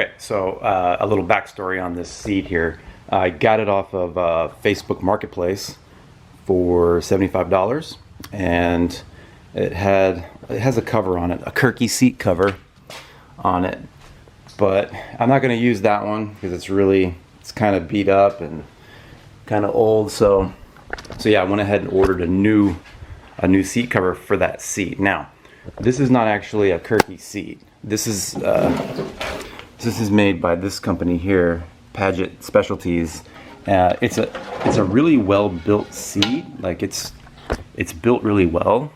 Okay, so a little backstory on this seat here. I got it off of Facebook Marketplace for $75, and it has a cover on it, a Kirky seat cover on it. But I'm not going to use that one because it's kind of beat up and kind of old. So yeah, I went ahead and ordered a new seat cover for that seat. Now, this is not actually a Kirky seat. This is made by this company here, Paget Specialties. It's a really well built seat. Like it's built really well.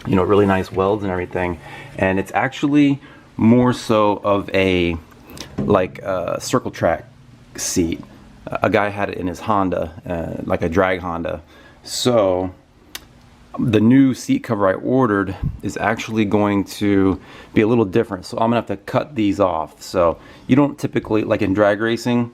You know, really nice welds and everything. And it's actually more so of a circle track seat. A guy had it in his Honda, like a drag Honda. So the new seat cover I ordered is actually going to be a little different. So I'm gonna have to cut these off. So you don't typically, like in drag racing,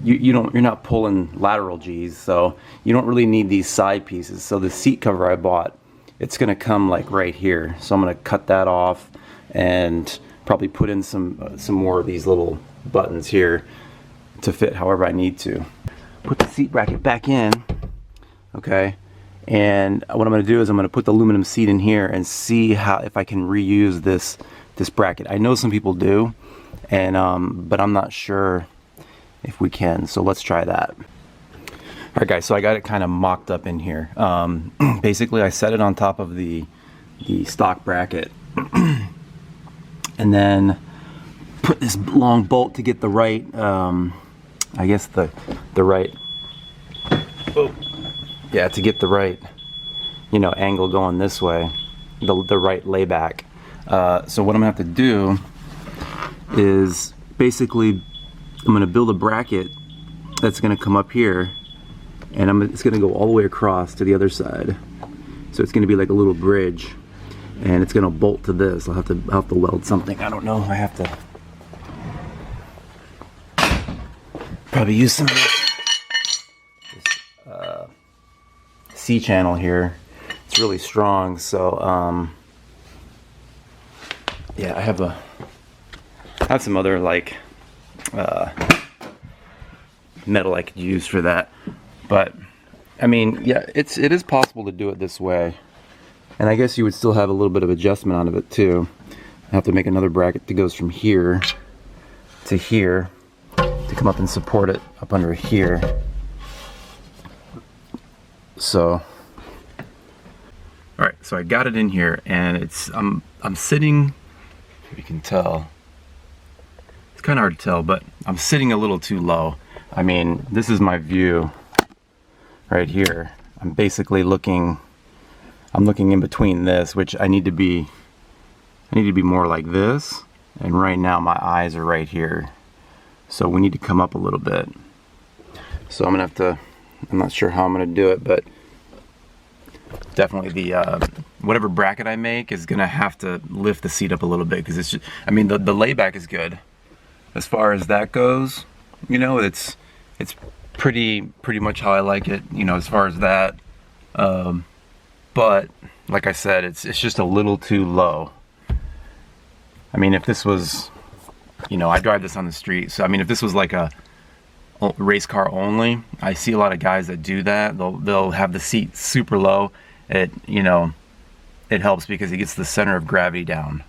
you're not pulling lateral G's, so you don't really need these side pieces. So the seat cover I bought, it's gonna come like right here. So I'm gonna cut that off and probably put in some more of these little buttons here to fit however I need to. Put the seat bracket back in, okay? And what I'm going to do is I'm going to put the aluminum seat in here and see if I can reuse this bracket. I know some people do, and but I'm not sure if we can. So let's try that. All right, guys. So I got it kind of mocked up in here. Basically, I set it on top of the stock bracket, and then put this long bolt to get the right, I guess the right. Oh. Yeah, to get the right, you know, angle going this way, the right layback. So what I'm gonna have to do is basically I'm gonna build a bracket that's gonna come up here, and it's gonna go all the way across to the other side. So it's gonna be like a little bridge, and it's gonna bolt to this. I'll have to weld something. I don't know. I have to probably use some of this C-channel here. It's really strong, so yeah, I have some other like metal I could use for that. But I mean, yeah, it is possible to do it this way, and I guess you would still have a little bit of adjustment out of it too. I have to make another bracket that goes from here to here to come up and support it up under here. So, all right, so I got it in here, and I'm sitting, if you can tell, it's kind of hard to tell, but I'm sitting a little too low. I mean, this is my view right here. I'm basically looking in between this, which I need to be more like this, and right now my eyes are right here. So we need to come up a little bit. So I'm gonna have to, I'm not sure how I'm going to do it, but definitely the whatever bracket I make is going to have to lift the seat up a little bit, because it's just, I mean, the layback is good as far as that goes. You know, it's pretty much how I like it, you know, as far as that. But like I said, it's just a little too low. I mean, if this was, you know, I drive this on the street, so I mean, if this was like a race car only, I see a lot of guys that do that. They'll have the seat super low. You know, it helps because it gets the center of gravity down.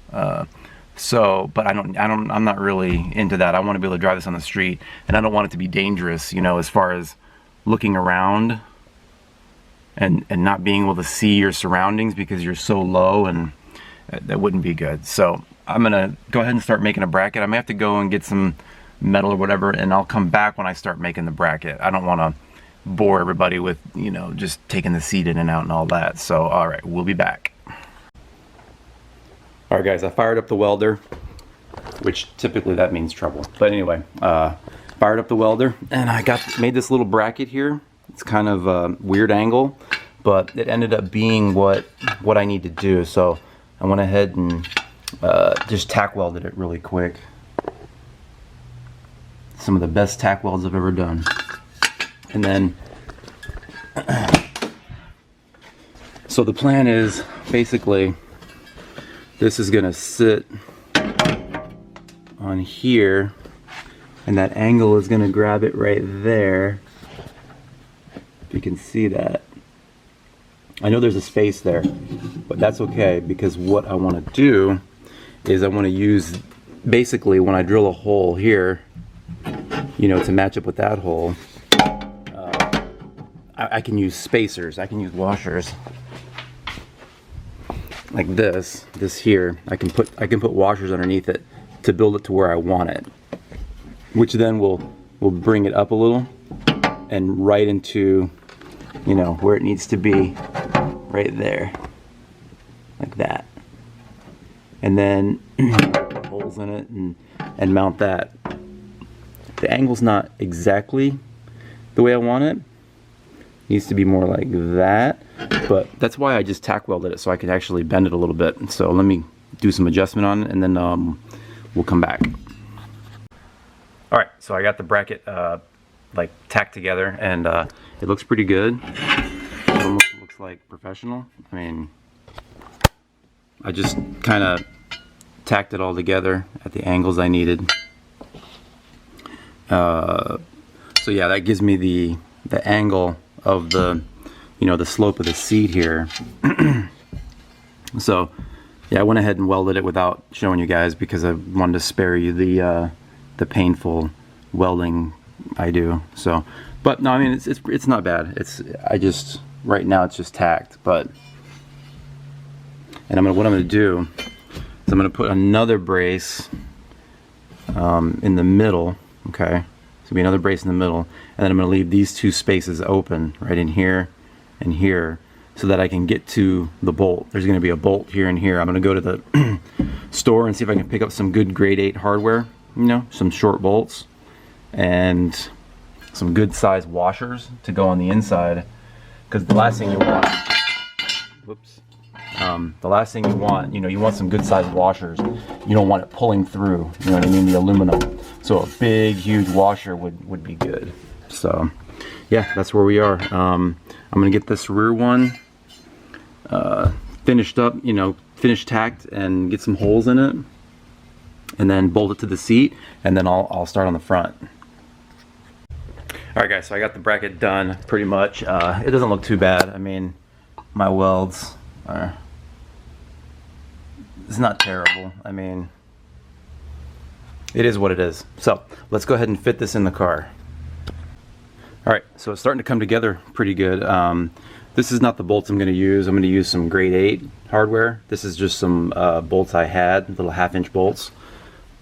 So, but I'm not really into that. I want to be able to drive this on the street, and I don't want it to be dangerous, you know, as far as looking around and not being able to see your surroundings because you're so low, and that wouldn't be good. So I'm gonna go ahead and start making a bracket. I may have to go and get some metal or whatever, and I'll come back when I start making the bracket. I don't want to bore everybody with, you know, just taking the seat in and out and all that. So all right, we'll be back. All right, guys, I fired up the welder, which typically that means trouble, but anyway, fired up the welder, and I made this little bracket here. It's kind of a weird angle, but it ended up being what I need to do. So I went ahead and just tack welded it really quick. Some of the best tack welds I've ever done. And then so the plan is basically this is gonna sit on here, and that angle is going to grab it right there. If you can see that. I know there's a space there, but that's okay, because what I want to do is I want to use, basically when I drill a hole here, you know, to match up with that hole, I can use spacers, I can use washers like this here. I can put washers underneath it to build it to where I want it, which then will bring it up a little and right into, you know, where it needs to be, right there, like that. And then put holes in it and mount that. The angle's not exactly the way I want it. It needs to be more like that, but that's why I just tack welded it, so I could actually bend it a little bit. So let me do some adjustment on it, and then we'll come back. All right, so I got the bracket like tacked together, and it looks pretty good. It almost looks like professional. I mean, I just kind of tacked it all together at the angles I needed. So yeah, that gives me the angle of the, you know, the slope of the seat here. So yeah, I went ahead and welded it without showing you guys, because I wanted to spare you the painful welding I do. So, but no, I mean, it's not bad. I just, right now it's just tacked. But, and what I'm gonna do is I'm gonna put another brace in the middle. Okay, so be another brace in the middle, and then I'm gonna leave these two spaces open right in here and here, so that I can get to the bolt. There's gonna be a bolt here and here. I'm gonna go to the store and see if I can pick up some good grade 8 hardware, you know, some short bolts and some good size washers to go on the inside, because the last thing you want, whoops, the last thing you want, you know, you want some good size washers. You don't want it pulling through, you know what I mean, the aluminum. So a big, huge washer would be good. So yeah, that's where we are. I'm gonna get this rear one finished up, you know, finished tacked, and get some holes in it, and then bolt it to the seat, and then I'll start on the front. Alright guys, so I got the bracket done pretty much. It doesn't look too bad. I mean, my welds are, it's not terrible. I mean, it is what it is. So let's go ahead and fit this in the car. Alright, so it's starting to come together pretty good. This is not the bolts I'm going to use. I'm going to use some grade 8 hardware. This is just some bolts I had, little 1/2-inch bolts.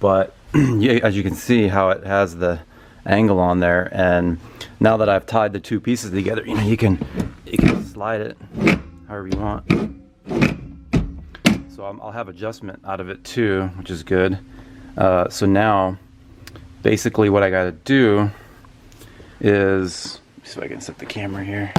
But yeah, as you can see how it has the angle on there, and now that I've tied the two pieces together, you know, you can slide it however you want. So I'll have adjustment out of it too, which is good. So now basically what I got to do is, see if I can set the camera here.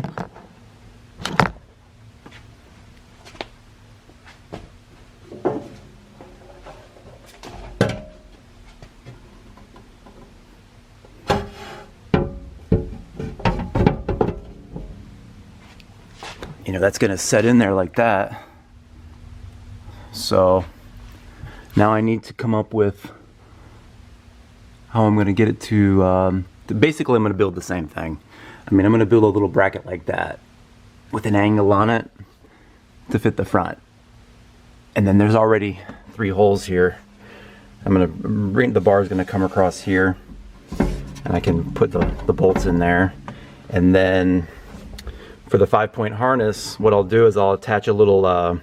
You know, that's going to set in there like that. So now I need to come up with how I'm going to get it to basically I'm going to build the same thing. I mean, I'm going to build a little bracket like that with an angle on it to fit the front. And then there's already 3 holes here. I'm going to bring, the bar is going to come across here, and I can put the bolts in there. And then for the 5-point harness, what I'll do is I'll attach a little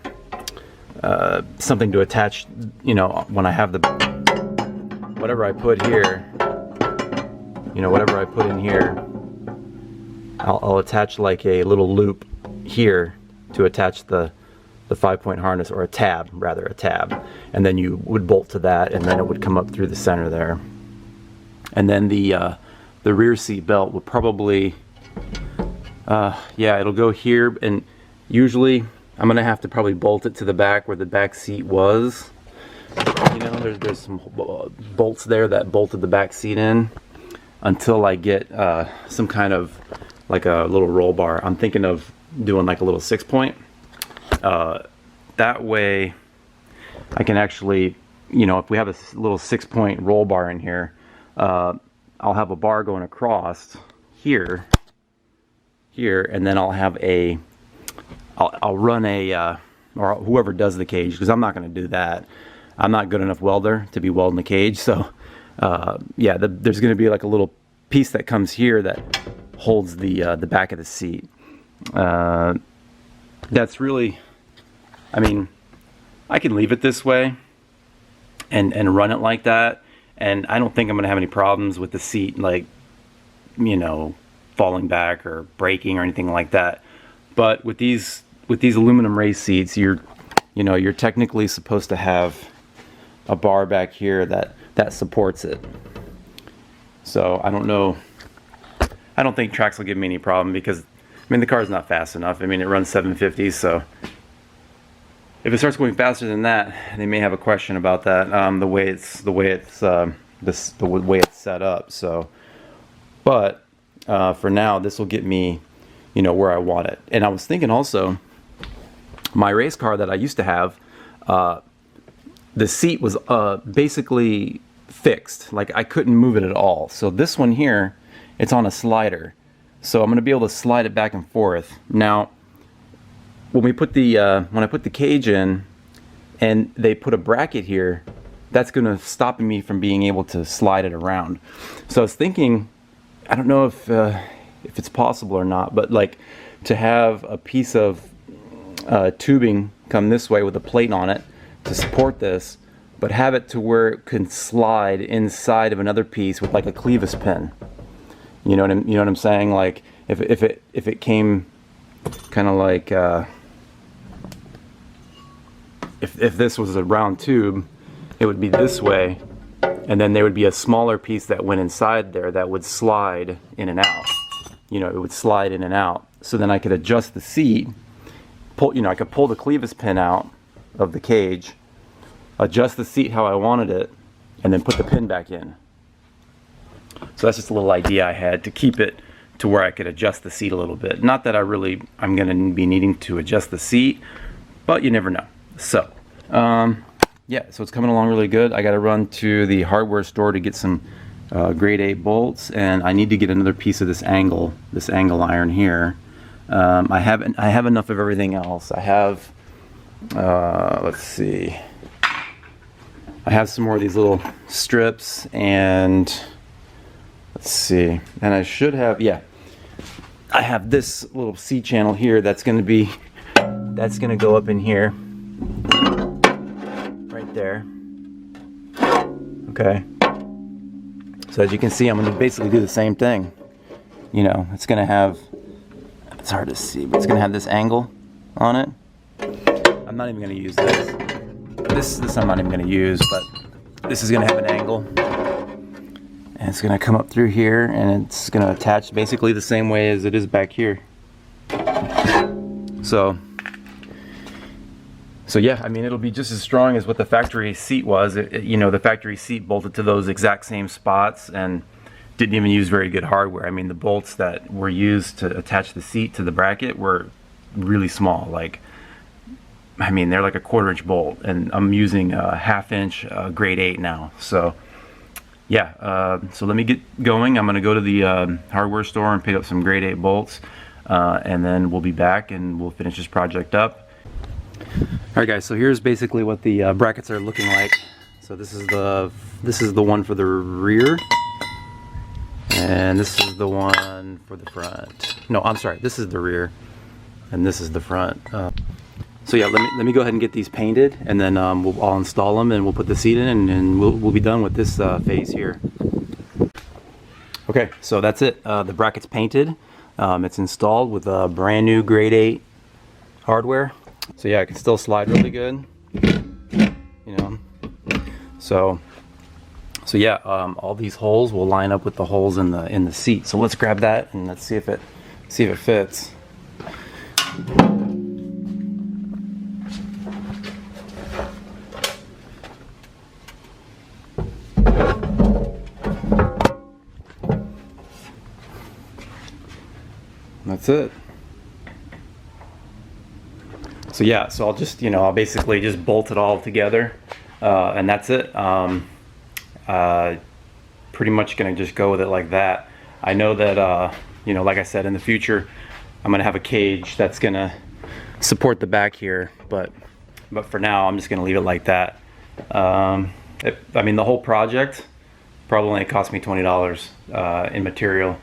something to attach, you know, when I have the, whatever I put here, you know, whatever I put in here, I'll attach like a little loop here to attach the 5-point harness, or a tab, rather, a tab. And then you would bolt to that, and then it would come up through the center there. And then the rear seat belt would probably, yeah, it'll go here, and usually I'm gonna have to probably bolt it to the back where the back seat was. You know, there's some bolts there that bolted the back seat in, until I get some kind of like a little roll bar. I'm thinking of doing like a little 6-point. That way I can actually you know, if we have a little 6-point roll bar in here, I'll have a bar going across here, and then I'll have I'll run or whoever does the cage, because I'm not going to do that. I'm not good enough welder to be welding the cage. So yeah, there's going to be like a little piece that comes here that holds the back of the seat. That's really, I mean, I can leave it this way and run it like that, and I don't think I'm going to have any problems with the seat, like, you know, falling back or breaking or anything like that. But with these aluminum raised seats, you're technically supposed to have a bar back here that supports it. So I don't know. I don't think Trax will give me any problem, because I mean, the car's not fast enough. I mean, it runs 750, so if it starts going faster than that, they may have a question about that. The way it's set up. So, but for now, this will get me, you know, where I want it. And I was thinking also, my race car that I used to have, the seat was basically fixed. Like, I couldn't move it at all. So this one here, it's on a slider. So I'm going to be able to slide it back and forth. Now, when I put the cage in and they put a bracket here, that's going to stop me from being able to slide it around. So I was thinking, I don't know if it's possible or not, but like to have a piece of tubing come this way with a plate on it to support this, but have it to where it can slide inside of another piece with like a clevis pin. You know what I'm saying? Like if it came kind of like if this was a round tube, it would be this way, and then there would be a smaller piece that went inside there that would slide in and out. You know, it would slide in and out. So then I could adjust the seat. I could pull the clevis pin out of the cage, adjust the seat how I wanted it, and then put the pin back in. So that's just a little idea I had to keep it to where I could adjust the seat a little bit. Not that I'm going to be needing to adjust the seat, but you never know. So, yeah, so it's coming along really good. I got to run to the hardware store to get some grade 8 bolts, and I need to get another piece of this angle iron here. I have enough of everything else. I have, let's see, I have some more of these little strips, and let's see, and I should have, yeah, I have this little C channel here that's going to go up in here, right there. Okay. So as you can see, I'm going to basically do the same thing. You know, it's going to have, it's hard to see, but it's going to have this angle on it. I'm not even going to use this. This I'm not even going to use, but this is going to have an angle. And it's going to come up through here, and it's going to attach basically the same way as it is back here. So yeah, I mean, it'll be just as strong as what the factory seat was. You know, the factory seat bolted to those exact same spots and didn't even use very good hardware. I mean, the bolts that were used to attach the seat to the bracket were really small. Like, I mean, they're like a 1/4-inch bolt, and I'm using a 1/2-inch grade 8 now. So yeah, so let me get going. I'm going to go to the hardware store and pick up some grade 8 bolts, and then we'll be back and we'll finish this project up. Alright guys, so here's basically what the brackets are looking like. So this is the one for the rear, and this is the one for the front. No, I'm sorry, this is the rear, and this is the front. So yeah, let me go ahead and get these painted, and then I'll install them, and we'll put the seat in, and we'll be done with this phase here. Okay, so that's it. The bracket's painted. It's installed with a brand new grade 8 hardware. So yeah, it can still slide really good, you know. So yeah, all these holes will line up with the holes in the seat. So let's grab that and let's see if it fits. That's it. So yeah, so I'll just, I'll basically just bolt it all together. and that's it. Pretty much gonna just go with it like that. I know that you know, like I said, in the future I'm gonna have a cage that's gonna support the back here, but for now I'm just gonna leave it like that. I mean, the whole project probably only cost me $20 in material,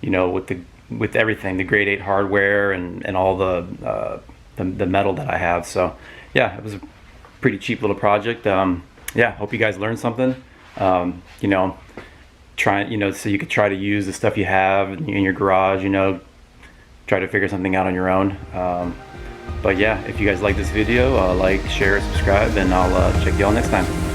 you know, with everything, the grade 8 hardware and all the metal that I have. So yeah, it was a pretty cheap little project. Yeah, hope you guys learned something. You know, you know, so you could try to use the stuff you have in your garage, you know, try to figure something out on your own. But yeah, if you guys like this video, like, share, subscribe, and I'll check you all next time.